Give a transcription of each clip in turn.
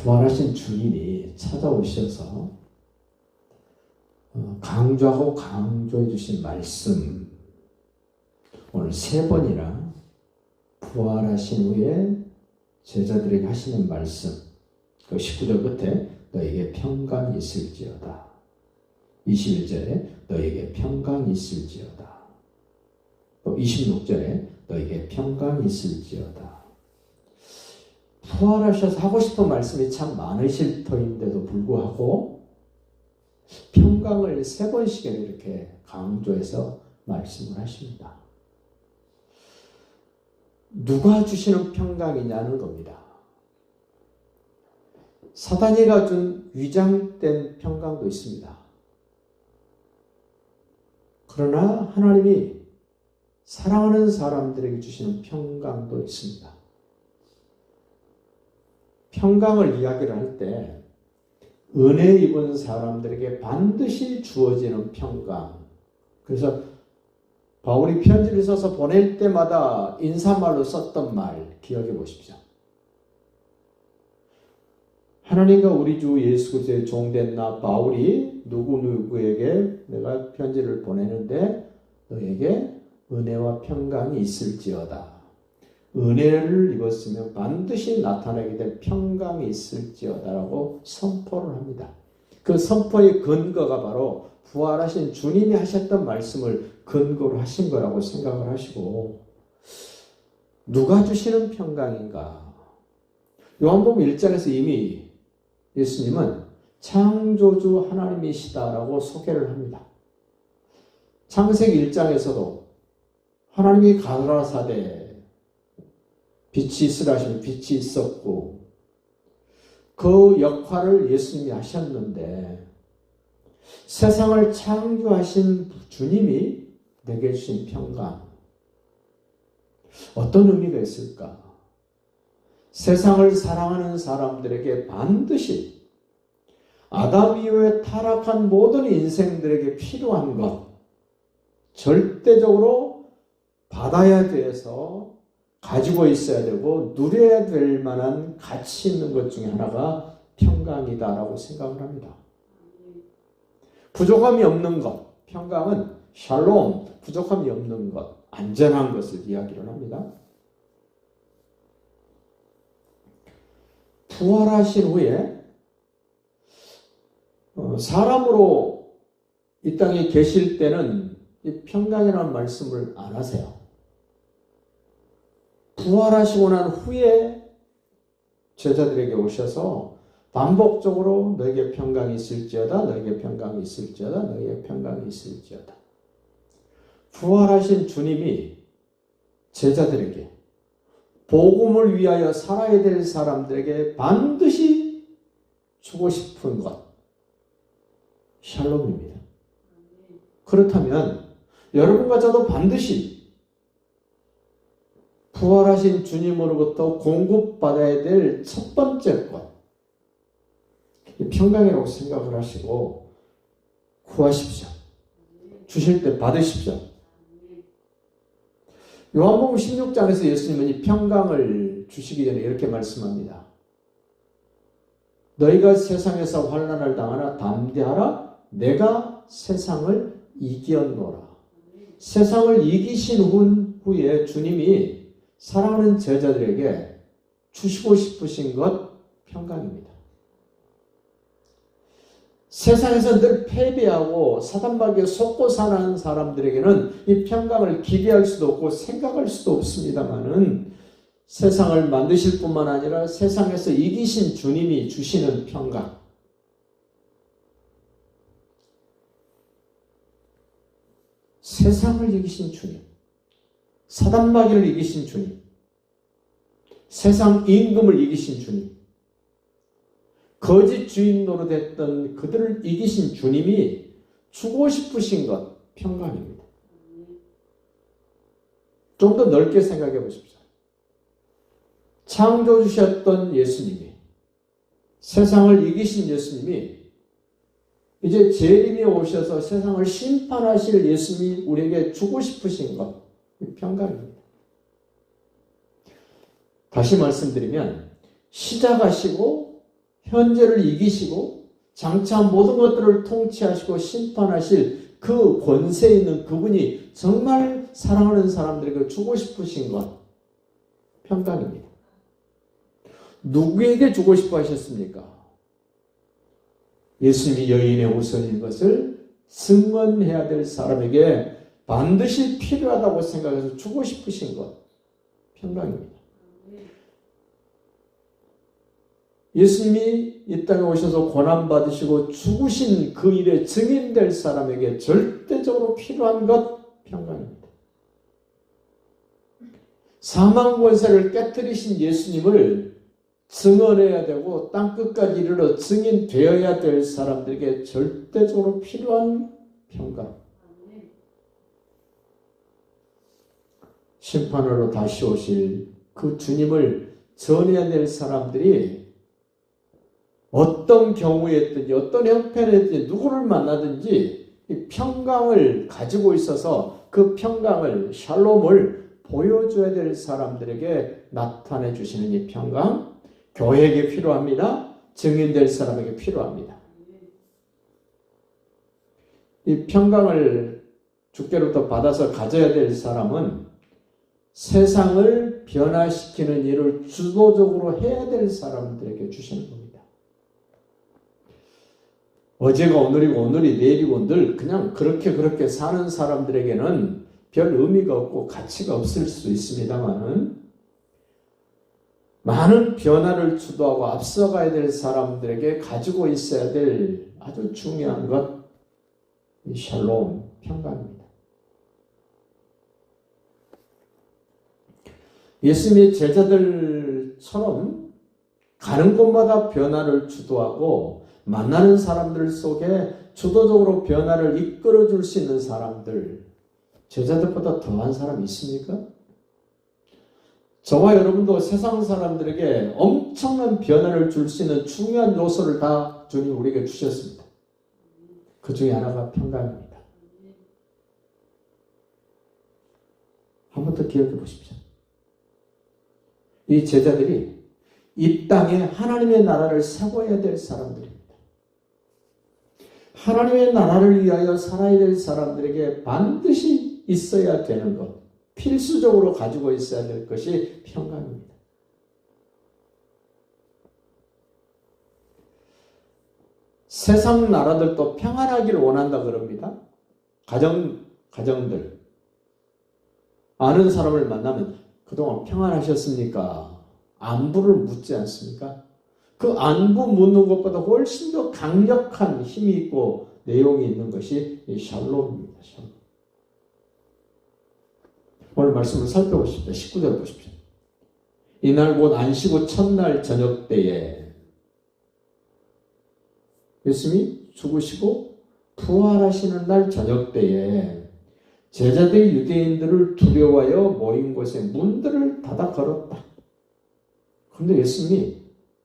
부활하신 주님이 찾아오셔서 강조하고 강조해 주신 말씀, 오늘 3번이나 부활하신 후에 제자들에게 하시는 말씀, 그 19절 끝에 너에게 평강이 있을지어다. 21절에 너에게 평강이 있을지어다. 또 26절에 너에게 평강이 있을지어다. 부활하셔서 하고 싶은 말씀이 참 많으실 터인데도 불구하고 평강을 3번씩이나 이렇게 강조해서 말씀을 하십니다. 누가 주시는 평강이냐는 겁니다. 사단이가 준 위장된 평강도 있습니다. 그러나 하나님이 사랑하는 사람들에게 주시는 평강도 있습니다. 평강을 이야기를 할 때 은혜 입은 사람들에게 반드시 주어지는 평강. 그래서 바울이 편지를 써서 보낼 때마다 인사말로 썼던 말 기억해 보십시오. 하나님과 우리 주 예수 그리스도의 종된 나 바울이 누구누구에게 내가 편지를 보내는데 너에게 은혜와 평강이 있을지어다. 은혜를 입었으면 반드시 나타나게 될 평강이 있을지어다라고 선포를 합니다. 그 선포의 근거가 바로 부활하신 주님이 하셨던 말씀을 근거로 하신 거라고 생각을 하시고, 누가 주시는 평강인가? 요한복음 1장에서 이미 예수님은 창조주 하나님이시다라고 소개를 합니다. 창세기 1장에서도 하나님이 가라사대 빛이 있으라 하시면 빛이 있었고, 그 역할을 예수님이 하셨는데 세상을 창조하신 주님이 내게 주신 평강, 어떤 의미가 있을까? 세상을 사랑하는 사람들에게 반드시 아담 이후에 타락한 모든 인생들에게 필요한 것, 절대적으로 받아야 돼서 가지고 있어야 되고 누려야 될 만한 가치 있는 것 중에 하나가 평강이다라고 생각을 합니다. 부족함이 없는 것, 평강은 샬롬, 부족함이 없는 것, 안전한 것을 이야기를 합니다. 부활하신 후에 사람으로 이 땅에 계실 때는 이 평강이라는 말씀을 안 하세요. 부활하시고 난 후에 제자들에게 오셔서 반복적으로 너에게 평강이 있을지어다, 너에게 평강이 있을지어다, 너에게 평강이 있을지어다. 부활하신 주님이 제자들에게 복음을 위하여 살아야 될 사람들에게 반드시 주고 싶은 것, 샬롬입니다. 그렇다면 여러분과 저도 반드시 부활하신 주님으로부터 공급받아야 될 첫 번째 것, 평강이라고 생각을 하시고 구하십시오. 주실 때 받으십시오. 요한복음 16장에서 예수님은 이 평강을 주시기 전에 이렇게 말씀합니다. 너희가 세상에서 환난을 당하나 담대하라. 내가 세상을 이겼노라. 세상을 이기신 후에 주님이 사랑하는 제자들에게 주시고 싶으신 것, 평강입니다. 세상에서 늘 패배하고 사단마귀에 속고 사는 사람들에게는 이 평강을 기대할 수도 없고 생각할 수도 없습니다만은 세상을 만드실 뿐만 아니라 세상에서 이기신 주님이 주시는 평강, 세상을 이기신 주님, 사단마귀를 이기신 주님, 세상 임금을 이기신 주님, 거짓 주인 노릇했던 그들을 이기신 주님이 주고 싶으신 것, 평강입니다. 좀 더 넓게 생각해 보십시오. 창조주셨던 예수님이, 세상을 이기신 예수님이 이제 재림에 오셔서 세상을 심판하실 예수님이 우리에게 주고 싶으신 것, 평강입니다. 다시 말씀드리면 시작하시고 현재를 이기시고 장차 모든 것들을 통치하시고 심판하실 그 권세에 있는 그분이 정말 사랑하는 사람들에게 주고 싶으신 것, 평강입니다. 누구에게 주고 싶어 하셨습니까? 예수님이 여인의 우선인 것을 증언해야 될 사람에게 반드시 필요하다고 생각해서 주고 싶으신 것, 평강입니다. 예수님이 이 땅에 오셔서 고난받으시고 죽으신 그 일에 증인될 사람에게 절대적으로 필요한 것, 평강입니다. 사망 권세를 깨뜨리신 예수님을 증언해야 되고 땅끝까지 이르러 증인되어야 될 사람들에게 절대적으로 필요한 평강. 심판으로 다시 오실 그 주님을 전해야 될 사람들이 어떤 경우였든지 어떤 형편이든지 누구를 만나든지 이 평강을 가지고 있어서 그 평강을, 샬롬을 보여줘야 될 사람들에게 나타내 주시는 이 평강, 교회에게 필요합니다. 증인될 사람에게 필요합니다. 이 평강을 주께로부터 받아서 가져야 될 사람은 세상을 변화시키는 일을 주도적으로 해야 될 사람들에게 주시는 겁니다. 어제가 오늘이고 오늘이 내일이고 늘 그냥 그렇게 사는 사람들에게는 별 의미가 없고 가치가 없을 수 있습니다만은 많은 변화를 주도하고 앞서가야 될 사람들에게 가지고 있어야 될 아주 중요한 것, 이 샬롬, 평강입니다. 예수님의 제자들처럼 가는 곳마다 변화를 주도하고 만나는 사람들 속에 주도적으로 변화를 이끌어 줄 수 있는 사람들, 제자들보다 더한 사람이 있습니까? 저와 여러분도 세상 사람들에게 엄청난 변화를 줄 수 있는 중요한 요소를 다 주님 우리에게 주셨습니다. 그 중에 하나가 평강입니다. 한 번 더 기억해 보십시오. 이 제자들이 이 땅에 하나님의 나라를 세워야 될 사람들입니다. 하나님의 나라를 위하여 살아야 될 사람들에게 반드시 있어야 되는 것, 필수적으로 가지고 있어야 될 것이 평강입니다. 세상 나라들도 평안하기를 원한다 그럽니다. 가정들. 아는 사람을 만나면 그동안 평안하셨습니까? 안부를 묻지 않습니까? 그 안부 묻는 것보다 훨씬 더 강력한 힘이 있고 내용이 있는 것이 이 샬롬입니다. 샬롬. 오늘 말씀을 살펴보십시오. 19절 보십시오. 이날 곧 안식 후 첫날 저녁 때에 예수님이 죽으시고 부활하시는 날 저녁 때에 제자들이 유대인들을 두려워하여 모인 곳에 문들을 닫아 걸었다. 그런데 예수님이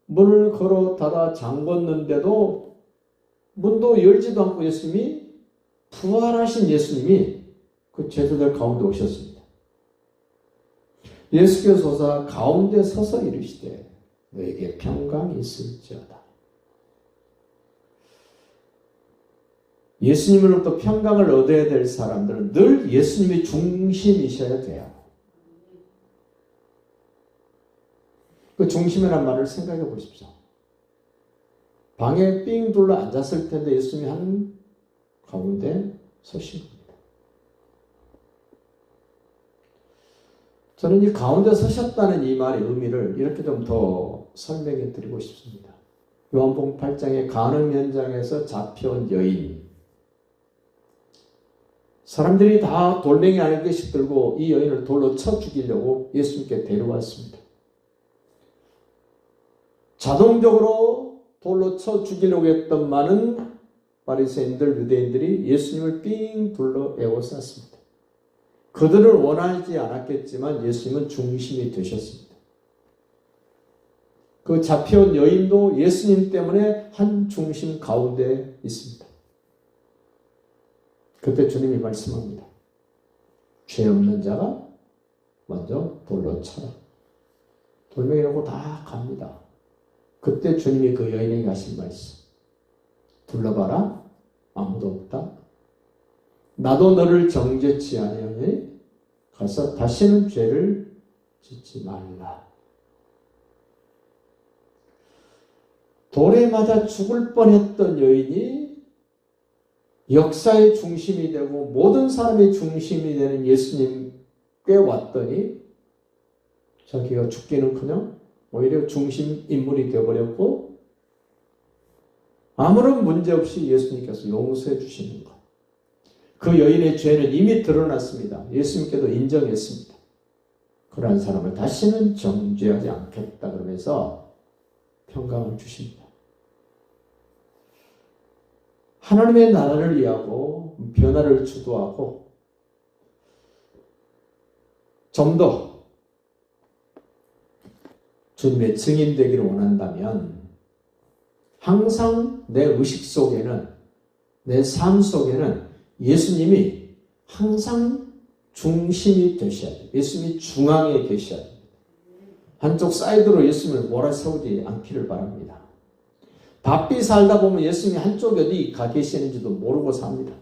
문을 걸어 닫아 잠궜는데도 문도 열지도 않고 예수님이 부활하신 예수님이 그 제자들 가운데 오셨습니다. 예수께서 오사 가운데 서서 이르시되 너에게 평강이 있을지어다. 예수님으로부터 평강을 얻어야 될 사람들은 늘 예수님이 중심이셔야 돼요. 그 중심이란 말을 생각해 보십시오. 방에 삥 둘러 앉았을 텐데 예수님이 한 가운데 서신 겁니다. 저는 이 가운데 서셨다는 이 말의 의미를 이렇게 좀 더 설명해 드리고 싶습니다. 요한복음 8장의 간음 현장에서 잡혀온 여인, 사람들이 다 돌멩이 한 개씩 들고 이 여인을 돌로 쳐 죽이려고 예수님께 데려왔습니다. 자동적으로 돌로 쳐 죽이려고 했던 많은 바리새인들, 유대인들이 예수님을 삥 둘러 에워쌌습니다. 그들을 원하지 않았겠지만 예수님은 중심이 되셨습니다. 그 잡혀온 여인도 예수님 때문에 한 중심 가운데 있습니다. 그때 주님이 말씀합니다. 죄 없는 자가 먼저 돌로 쳐라. 돌멩이라고 다 갑니다. 그때 주님이 그 여인에게 하신 말씀. 둘러봐라. 아무도 없다. 나도 너를 정죄치 아니하니 가서 다시는 죄를 짓지 말라. 돌에 맞아 죽을 뻔했던 여인이 역사의 중심이 되고 모든 사람의 중심이 되는 예수님께 왔더니 자기가 죽기는커녕 오히려 중심 인물이 되어버렸고 아무런 문제 없이 예수님께서 용서해 주시는 것. 그 여인의 죄는 이미 드러났습니다. 예수님께도 인정했습니다. 그러한 사람을 다시는 정죄하지 않겠다 그러면서 평강을 주십니다. 하나님의 나라를 위하고 변화를 주도하고 좀 더 주님의 증인 되기를 원한다면 항상 내 의식 속에는, 내 삶 속에는 예수님이 항상 중심이 되셔야 돼요. 예수님이 중앙에 계셔야 됩니다. 한쪽 사이드로 예수님을 몰아세우지 않기를 바랍니다. 바삐 살다 보면 예수님이 한쪽에 어디 가 계시는지도 모르고 삽니다.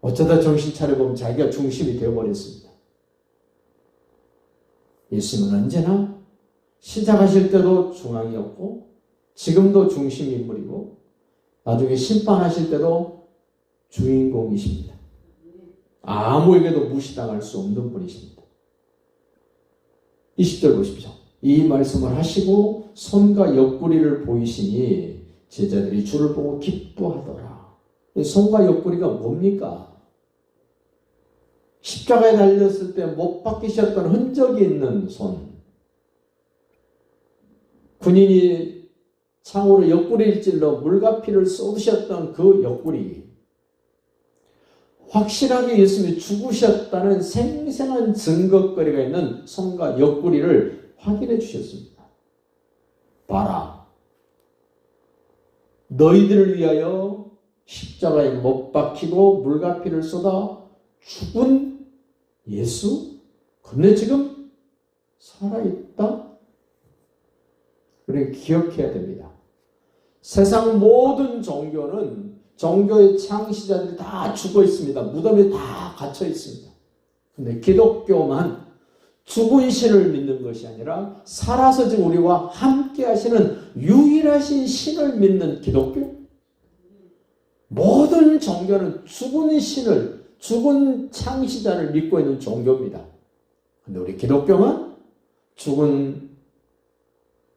어쩌다 정신 차려보면 자기가 중심이 되어버렸습니다. 예수님은 언제나 시작하실 때도 중앙이었고 지금도 중심 인물이고 나중에 심판하실 때도 주인공이십니다. 아무에게도 무시당할 수 없는 분이십니다. 20절 보십시오. 이 말씀을 하시고 손과 옆구리를 보이시니 제자들이 주를 보고 기뻐하더라. 손과 옆구리가 뭡니까? 십자가에 달렸을 때 못 박히셨던 흔적이 있는 손. 군인이 창으로 옆구리를 찔러 물과 피를 쏟으셨던 그 옆구리. 확실하게 예수님이 죽으셨다는 생생한 증거거리가 있는 손과 옆구리를 확인해 주셨습니다. 봐라. 너희들을 위하여 십자가에 못 박히고 물과 피를 쏟아 죽은 예수? 근데 지금 살아있다? 우리는 기억해야 됩니다. 세상 모든 종교의 창시자들이 다 죽어 있습니다. 무덤에 다 갇혀 있습니다. 근데 기독교만 죽은 신을 믿는 것이 아니라 살아서 지금 우리와 함께 하시는 유일하신 신을 믿는 기독교? 모든 종교는 죽은 신을, 죽은 창시자를 믿고 있는 종교입니다. 근데 우리 기독교는 죽은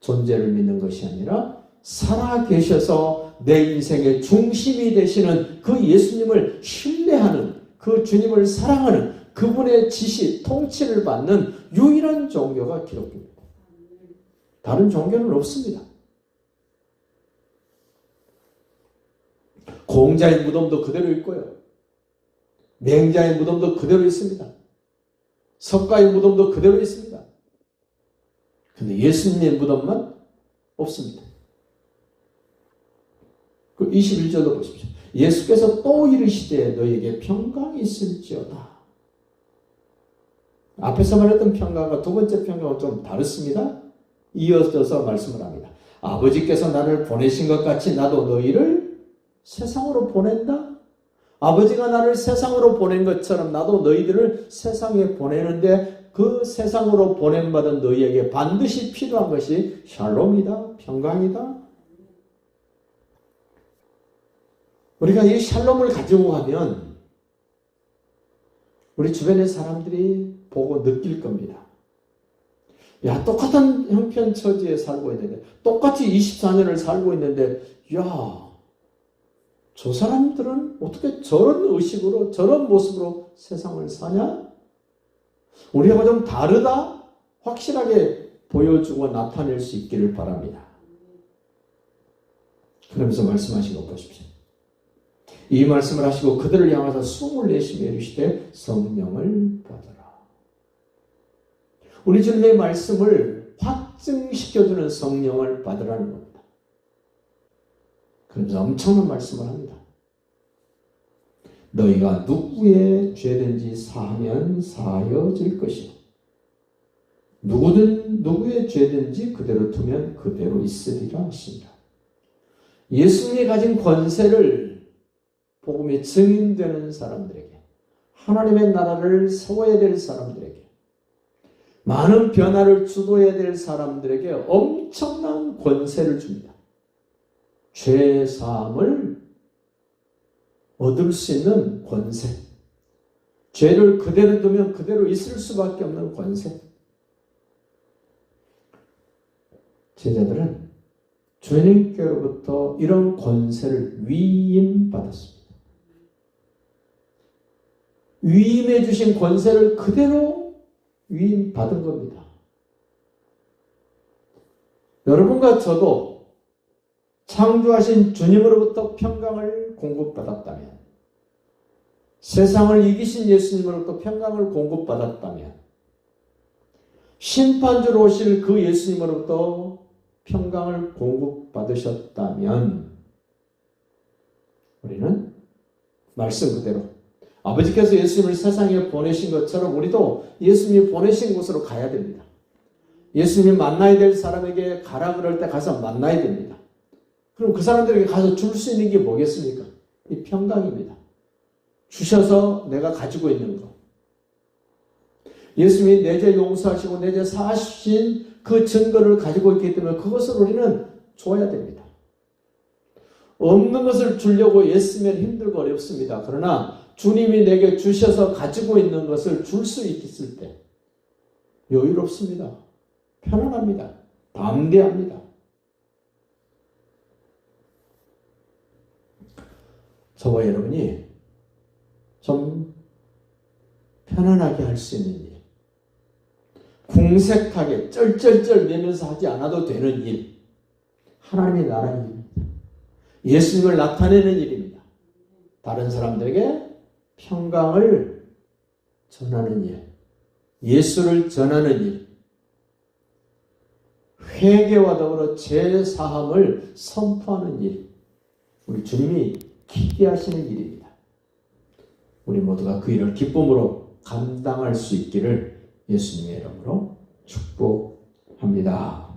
존재를 믿는 것이 아니라 살아 계셔서 내 인생의 중심이 되시는 그 예수님을 신뢰하는, 그 주님을 사랑하는 그분의 지시, 통치를 받는 유일한 종교가 기독교입니다. 다른 종교는 없습니다. 공자의 무덤도 그대로 있고요. 맹자의 무덤도 그대로 있습니다. 석가의 무덤도 그대로 있습니다. 그런데 예수님의 무덤만 없습니다. 그 21절도 보십시오. 예수께서 또 이르시되 너에게 평강이 있을지어다. 앞에서 말했던 평강과 두 번째 평강은 좀 다릅니다. 이어져서 말씀을 합니다. 아버지께서 나를 보내신 것 같이 나도 너희를 세상으로 보낸다. 아버지가 나를 세상으로 보낸 것처럼 나도 너희들을 세상에 보내는데 그 세상으로 보냄받은 너희에게 반드시 필요한 것이 샬롬이다. 평강이다. 우리가 이 샬롬을 가지고 가면 우리 주변의 사람들이 보고 느낄 겁니다. 야, 똑같은 형편 처지에 살고 있는데, 똑같이 24년을 살고 있는데, 야, 저 사람들은 어떻게 저런 의식으로, 저런 모습으로 세상을 사냐? 우리하고 좀 다르다? 확실하게 보여주고 나타낼 수 있기를 바랍니다. 그러면서 말씀하신 거 보십시오. 이 말씀을 하시고 그들을 향하사 숨을 내쉬며 이르시되 성령을 받으라. 우리 주님의 말씀을 확증시켜주는 성령을 받으라는 겁니다. 그러면서 엄청난 말씀을 합니다. 너희가 누구의 죄든지 사하면 사하여질 것이요 누구든 누구의 죄든지 그대로 두면 그대로 있으리라 하십니다. 예수님이 가진 권세를 복음의 증인되는 사람들에게, 하나님의 나라를 세워야 될 사람들에게, 많은 변화를 주도해야 될 사람들에게 엄청난 권세를 줍니다. 죄 사함을 얻을 수 있는 권세, 죄를 그대로 두면 그대로 있을 수밖에 없는 권세. 제자들은 주님께로부터 이런 권세를 위임받았습니다. 위임해 주신 권세를 그대로 위임받은 겁니다. 여러분과 저도 창조하신 주님으로부터 평강을 공급받았다면, 세상을 이기신 예수님으로부터 평강을 공급받았다면, 심판주로 오실 그 예수님으로부터 평강을 공급받으셨다면, 우리는 말씀 그대로 아버지께서 예수님을 세상에 보내신 것처럼 우리도 예수님이 보내신 곳으로 가야 됩니다. 예수님이 만나야 될 사람에게 가라 그럴 때 가서 만나야 됩니다. 그럼 그 사람들에게 가서 줄 수 있는 게 뭐겠습니까? 이 평강입니다. 주셔서 내가 가지고 있는 것. 예수님이 내 죄 용서하시고 내 죄 사하신 그 증거를 가지고 있기 때문에 그것을 우리는 줘야 됩니다. 없는 것을 주려고 애쓰면 힘들고 어렵습니다. 그러나 주님이 내게 주셔서 가지고 있는 것을 줄 수 있을 때 여유롭습니다. 편안합니다. 담대합니다. 저와 여러분이 좀 편안하게 할 수 있는 일, 궁색하게 쩔쩔쩔 매면서 하지 않아도 되는 일, 하나님의 나라의 일입니다. 예수님을 나타내는 일입니다. 다른 사람들에게 평강을 전하는 일, 예수를 전하는 일, 회개와 더불어 죄 사함을 선포하는 일, 우리 주님이 기대하시는 일입니다. 우리 모두가 그 일을 기쁨으로 감당할 수 있기를 예수님의 이름으로 축복합니다.